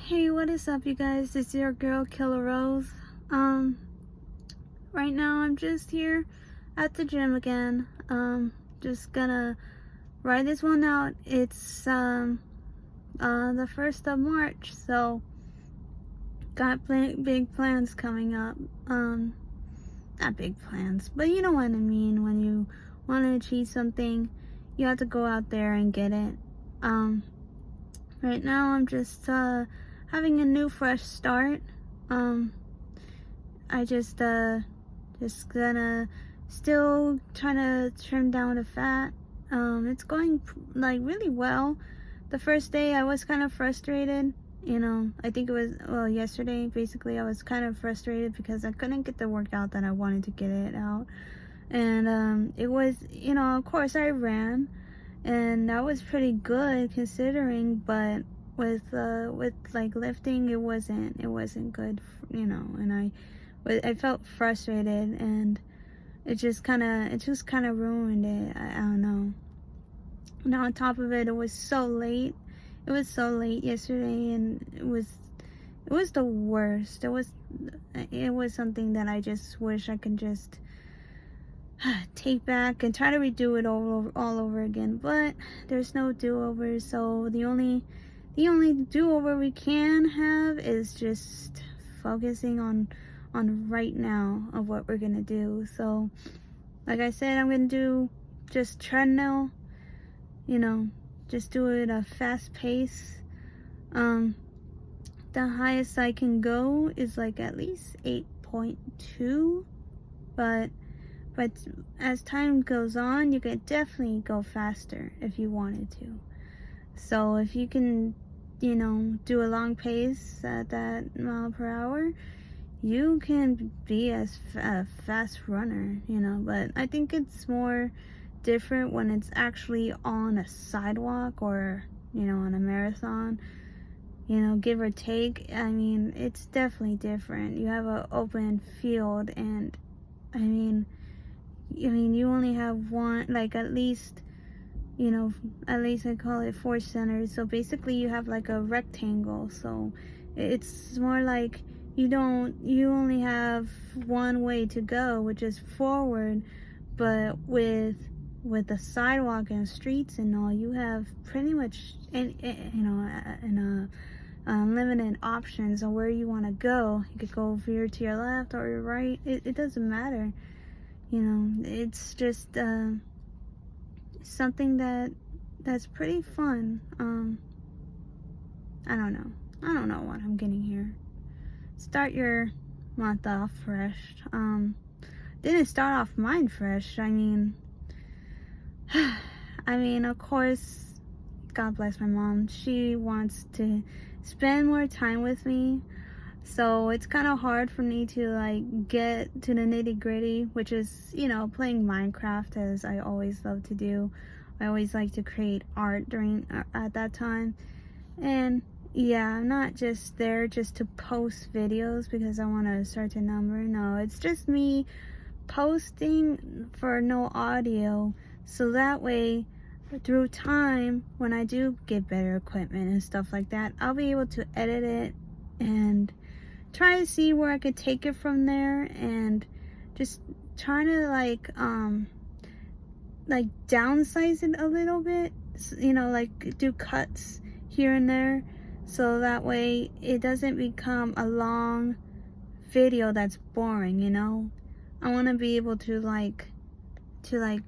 Hey, what is up, you guys? It's your girl, Killer Rose. Right now I'm just here at the gym again. Just gonna ride this one out. It's the 1st of March, so got big plans coming up. Not big plans, but you know what I mean. When you want to achieve something, you have to go out there and get it. Right now I'm just having a new fresh start. I just gonna still trying to trim down the fat. It's going like really well. The first day I was kind of frustrated. I think it was, well, yesterday basically I was kind of frustrated because I couldn't get the workout that I wanted to get it out. And it was, of course I ran, and that was pretty good considering, but with like lifting, it wasn't good, and I felt frustrated, and it just kind of ruined it. I don't know. Now on top of it, it was so late yesterday, and it was the worst. It was something that I just wish I could just take back and try to redo it all over again, but there's no do-over. So the only do-over we can have is just focusing on right now of what we're gonna do. So like I said, I'm gonna do just treadmill, just do it at a fast pace. The highest I can go is like at least 8.2, but as time goes on, you could definitely go faster if you wanted to. So if you can, do a long pace at that mile per hour, you can be a fast runner, but I think it's more different when it's actually on a sidewalk or, on a marathon, give or take. I mean, it's definitely different. You have an open field, and I mean, you only have one, like at least I call it 4 centers. So basically you have like a rectangle. So it's more like you only have one way to go, which is forward. But with the sidewalk and streets and all, you have pretty much unlimited options on where you want to go. You could go veer to your left or your right. It doesn't matter. It's just something that's pretty fun. I don't know what I'm getting here. Start your month off fresh. Didn't start off mine fresh. I mean, of course, God bless my mom. She wants to spend more time with me. So it's kind of hard for me to like get to the nitty gritty, which is, playing Minecraft, as I always love to do. I always like to create art at that time. And yeah, I'm not just there just to post videos because I want a certain number. No, it's just me posting for no audio. So that way, through time, when I do get better equipment and stuff like that, I'll be able to edit it and try to see where I could take it from there, and just trying to like downsize it a little bit, like do cuts here and there, so that way it doesn't become a long video that's boring. I want to be able to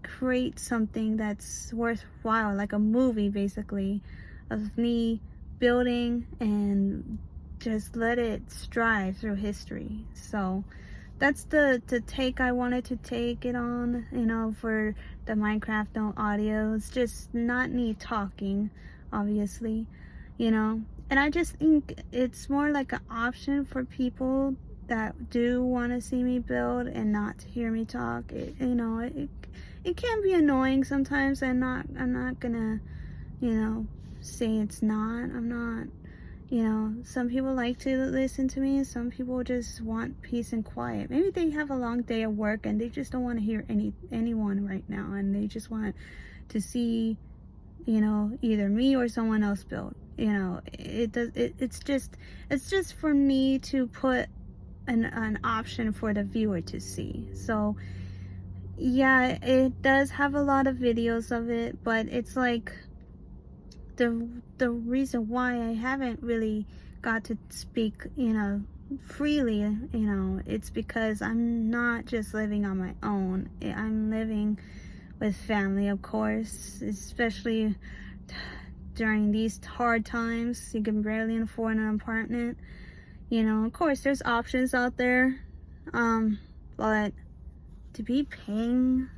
create something that's worthwhile, like a movie basically, of me building and just let it strive through history. So that's the take I wanted to take it on, for the Minecraft no audio. It's just not me talking, obviously, and I just think it's more like an option for people that do want to see me build and not to hear me talk. It can be annoying sometimes. I'm not gonna say it's not. I'm not. Some people like to listen to me, and some people just want peace and quiet. Maybe they have a long day of work and they just don't want to hear anyone right now, and they just want to see either me or someone else built. It's just for me to put an option for the viewer to see. So yeah, it does have a lot of videos of it, but it's like the reason why I haven't really got to speak, freely, it's because I'm not just living on my own. I'm living with family, of course, especially during these hard times. You can barely afford an apartment. Of course, there's options out there, but to be paying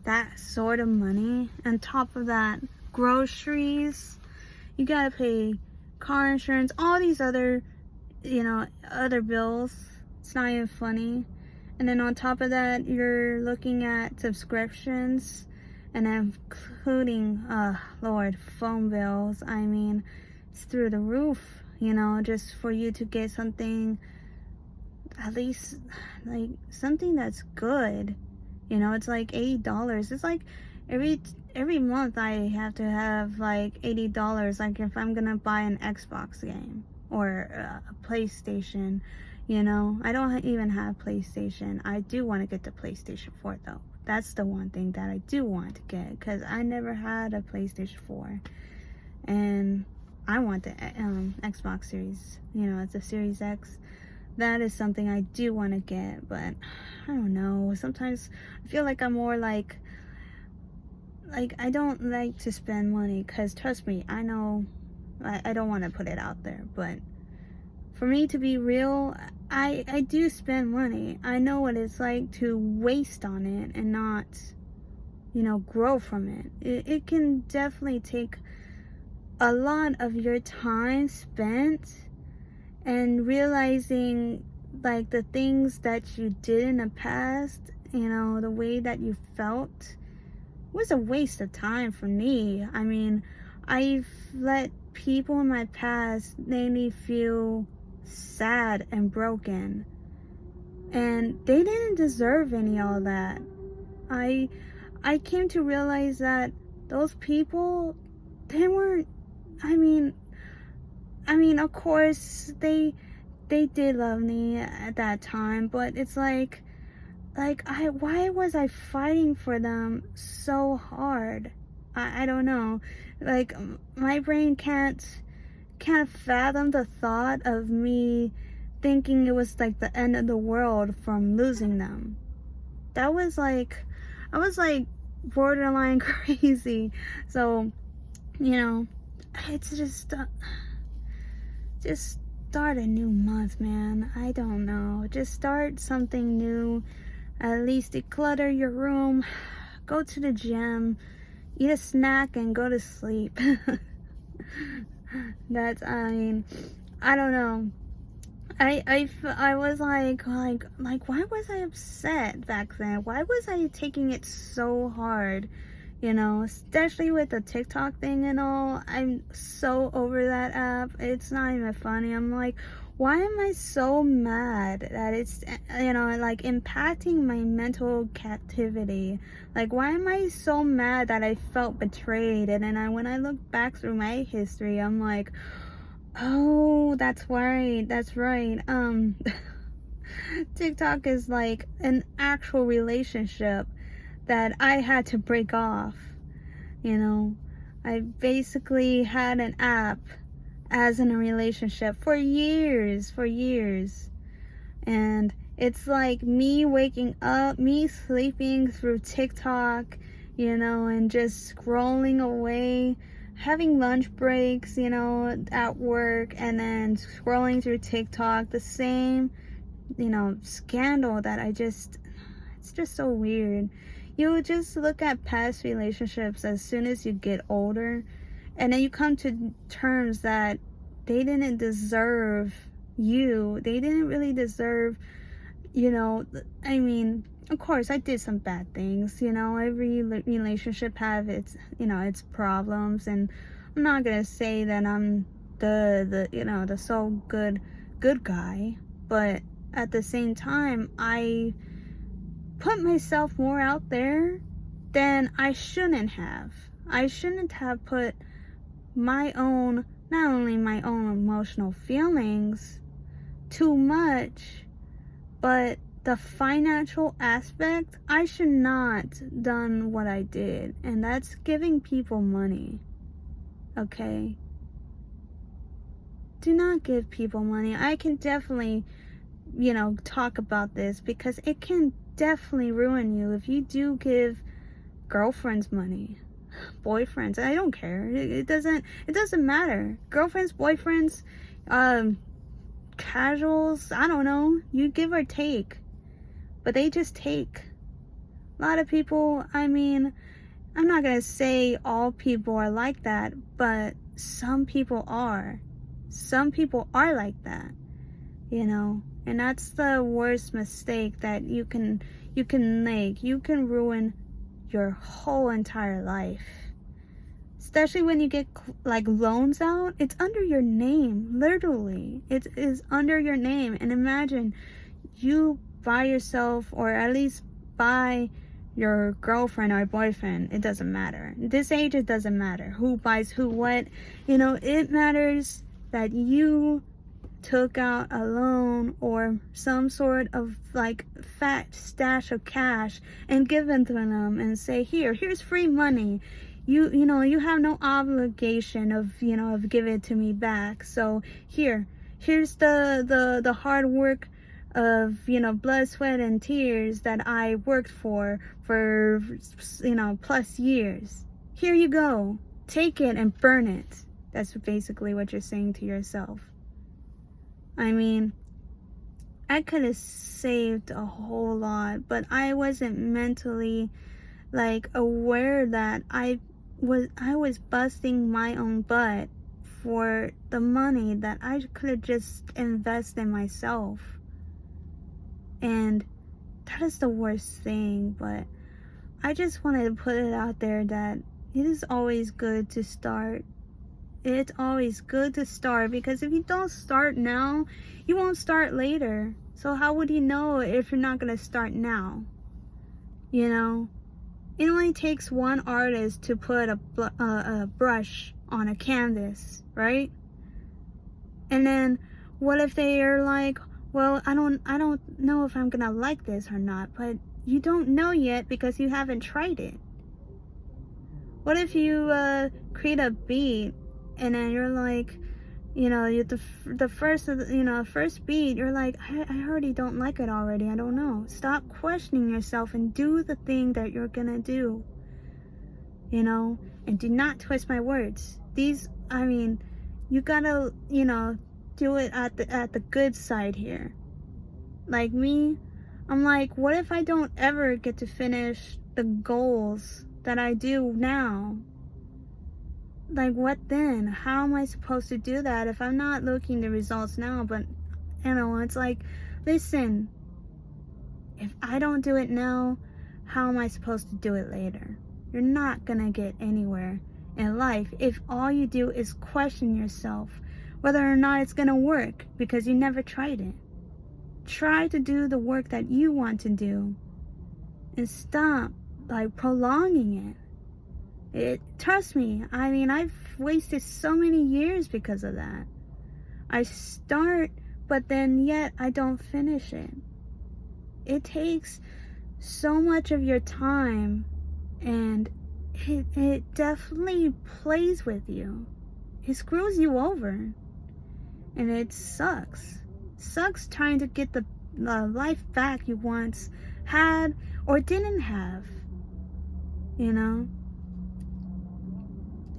that sort of money, on top of that, groceries, you gotta pay car insurance, all these other bills. It's not even funny. And then on top of that, you're looking at subscriptions, and including, Lord, phone bills. I mean, it's through the roof, just for you to get something, at least like something that's good. It's like $80. It's like every month I have to have like $80, like if I'm gonna buy an Xbox game or a PlayStation. I don't even have PlayStation. I do want to get the PlayStation 4 though. That's the one thing that I do want to get, because I never had a PlayStation 4, and I want the Xbox Series. It's a Series X. That is something I do want to get, but I don't know. Sometimes I feel like I'm more like I don't like to spend money, because trust me, I know I don't want to put it out there, but for me to be real, I do spend money. I know what it's like to waste on it and not, grow from it. It can definitely take a lot of your time spent and realizing like the things that you did in the past, the way that you felt was a waste of time for me. I mean, I've let people in my past make me feel sad and broken, and they didn't deserve any of that. I came to realize that those people, they weren't, I mean, of course they did love me at that time, but it's like why was I fighting for them so hard? I don't know. Like, my brain can't fathom the thought of me thinking it was like the end of the world from losing them. That was like, I was like borderline crazy. So, it's just start a new month, man. I don't know. Just start something new. At least declutter your room, go to the gym, eat a snack, and go to sleep. I don't know. I was like, why was I upset back then? Why was I taking it so hard? Especially with the TikTok thing and all. I'm so over that app. It's not even funny. I'm like, why am I so mad that it's, like impacting my mental captivity? Like, why am I so mad that I felt betrayed? And then when I look back through my history, I'm like, oh, that's right. TikTok is like an actual relationship that I had to break off. I basically had an app as in a relationship for years. And it's like me waking up, me sleeping through TikTok, and just scrolling away, having lunch breaks, at work, and then scrolling through TikTok, the same, scandal that it's just so weird. You would just look at past relationships as soon as you get older, and then you come to terms that they didn't deserve you. They didn't really deserve, of course I did some bad things, every relationship have its problems, and I'm not gonna say that I'm the so good guy, but at the same time, I put myself more out there than I shouldn't have. I shouldn't have put my own, not only my own emotional feelings too much, but the financial aspect, I should not done what I did, and that's giving people money. Okay? Do not give people money. I can definitely, talk about this because it can definitely ruin you if you do give girlfriends money, boyfriends. I don't care. It doesn't matter. Girlfriends, boyfriends, casuals, I don't know. You give or take. But they just take. A lot of people, I mean, I'm not going to say all people are like that, but some people are. Some people are like that, and that's the worst mistake that you can make. You can ruin your whole entire life, especially when you get like loans out. It's under your name, literally. It is under your name. And imagine you buy yourself, or at least buy your girlfriend or boyfriend. It doesn't matter. This age, it doesn't matter who buys who what. It matters that you took out a loan or some sort of like fat stash of cash and given to them and say, here's free money. You have no obligation of give it to me back. So here's the hard work of blood, sweat, and tears that I worked for plus years. Here you go. Take it and burn it. That's basically what you're saying to yourself. I mean, I could have saved a whole lot, but I wasn't mentally aware that I was busting my own butt for the money that I could have just invested in myself. And that is the worst thing. But I just wanted to put it out there that it is always good to start. It's always good to start, because if you don't start now, you won't start later. So how would you know if you're not going to start now? It only takes one artist to put a brush on a canvas, right? And then what if they are like, well, I don't know if I'm gonna like this or not. But you don't know yet because you haven't tried it. What if you create a beat and then you're like, the first beat, you're like, I already don't like it already. I don't know. Stop questioning yourself and do the thing that you're gonna do. And do not twist my words. You gotta, do it at the good side here. Like me, I'm like, what if I don't ever get to finish the goals that I do now? Like, what then? How am I supposed to do that if I'm not looking the results now? But it's like, listen, if I don't do it now, how am I supposed to do it later? You're not gonna get anywhere in life if all you do is question yourself whether or not it's gonna work, because you never tried it. Try to do the work that you want to do and stop prolonging it. Trust me, I've wasted so many years because of that. I start, but then yet I don't finish it. It takes so much of your time, and it definitely plays with you. It screws you over, and it sucks. Sucks trying to get the life back you once had or didn't have.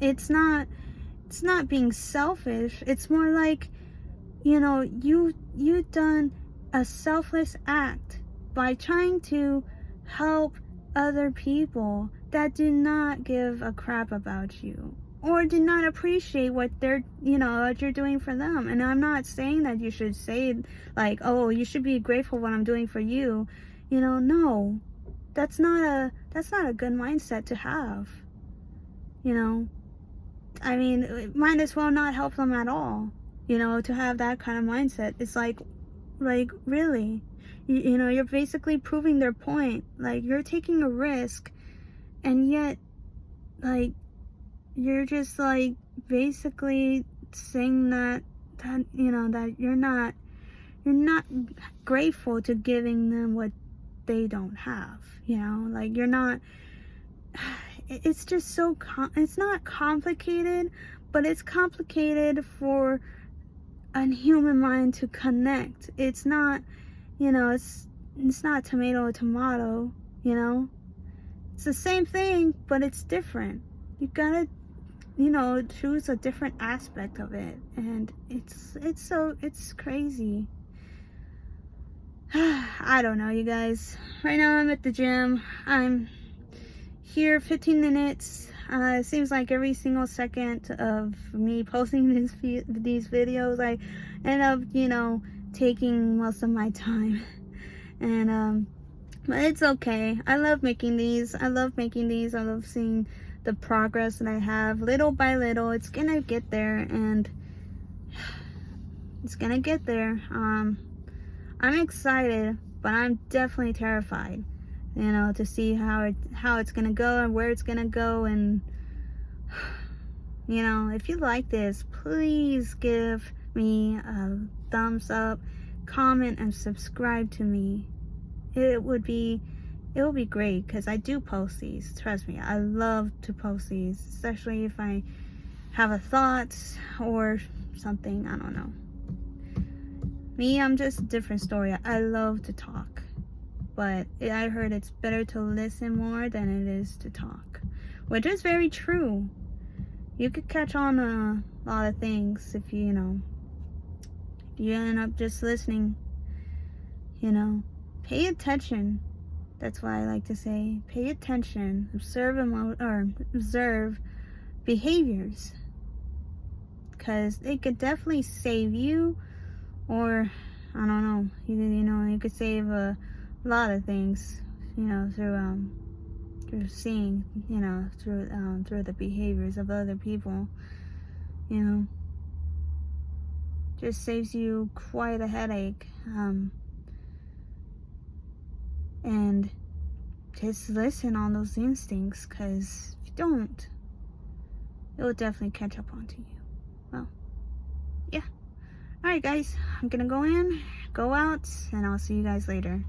It's not being selfish. It's more like, you've done a selfless act by trying to help other people that do not give a crap about you or do not appreciate what what you're doing for them. And I'm not saying that you should say oh, you should be grateful what I'm doing for you. No, that's not a good mindset to have. Might as well not help them at all. To have that kind of mindset, it's like really, you're basically proving their point. You're taking a risk, and yet you're just like basically saying that you know that you're not grateful to giving them what they don't have, you know, like you're not. It's just so it's not complicated, but it's complicated for a human mind to connect. It's not, you know, it's not tomato, you know. It's the same thing, but it's different. You gotta, you know, choose a different aspect of it, and it's crazy. I don't know, you guys. Right now I'm at the gym. I'm here 15 minutes. It seems like every single second of me posting these videos, I end up, you know, taking most of my time. And but it's okay. I love making these. I love seeing the progress that I have little by little. It's gonna get there, and it's gonna get there. I'm excited, but I'm definitely terrified, you know, to see how it's gonna go and where it's gonna go. And you know, if you like this, please give me a thumbs up, comment, and subscribe to me. It would be great, because I do post these. Trust me, I love to post these, especially if I have a thought or something. I don't know. Me, I'm just a different story. I love to talk, but I heard it's better to listen more than it is to talk, which is very true. You could catch on a lot of things if you know, if you end up just listening, you know. Pay attention. That's why I like to say, pay attention, observe behaviors, because they could definitely save you, or I don't know, you know, you could save a lot of things, you know, through seeing, you know, through the behaviors of other people, you know. Just saves you quite a headache. And just listen on those instincts, because if you don't, it will definitely catch up onto you. Well, yeah. Alright guys, I'm gonna go out, and I'll see you guys later.